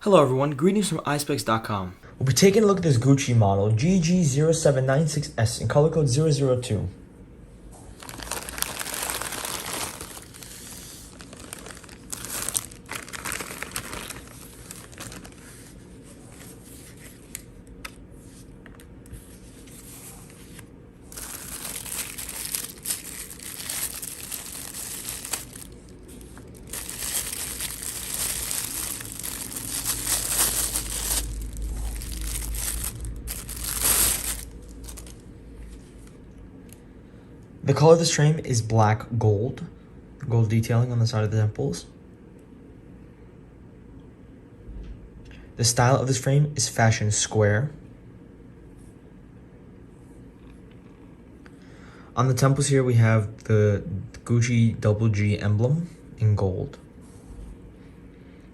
Hello everyone, greetings from Eyespecs.com. We'll be taking a look at this Gucci model, GG0796S, in color code 002. The color of this frame is black gold detailing on the side of the temples. The style of this frame is fashion square. On the temples here we have the Gucci double G emblem in gold.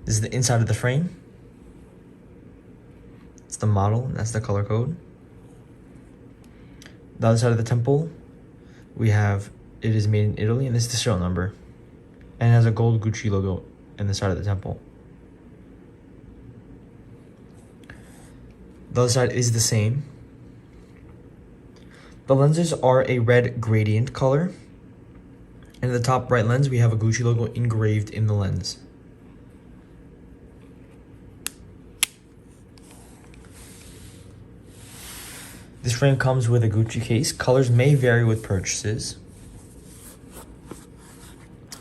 This is the inside of the frame. It's the model, and that's the color code. The other side of the temple, we have it is made in Italy, and this is the serial number, and it has a gold Gucci logo in the side of the temple. The other side is the same. The lenses are a red gradient color, and in the top right lens we have a Gucci logo engraved in the lens. This frame comes with a Gucci case. Colors may vary with purchases.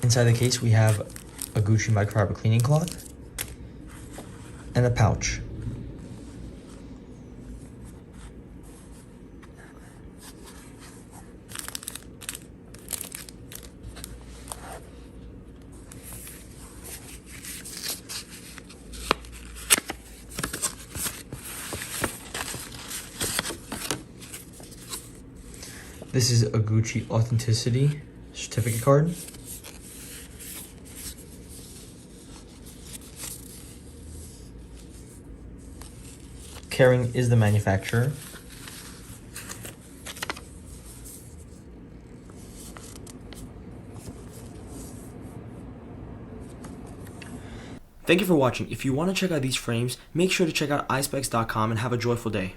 Inside the case, we have a Gucci microfiber cleaning cloth and a pouch. This is a Gucci authenticity certificate card. Kering is the manufacturer. Thank you for watching. If you want to check out these frames, make sure to check out Eyespecs.com and have a joyful day.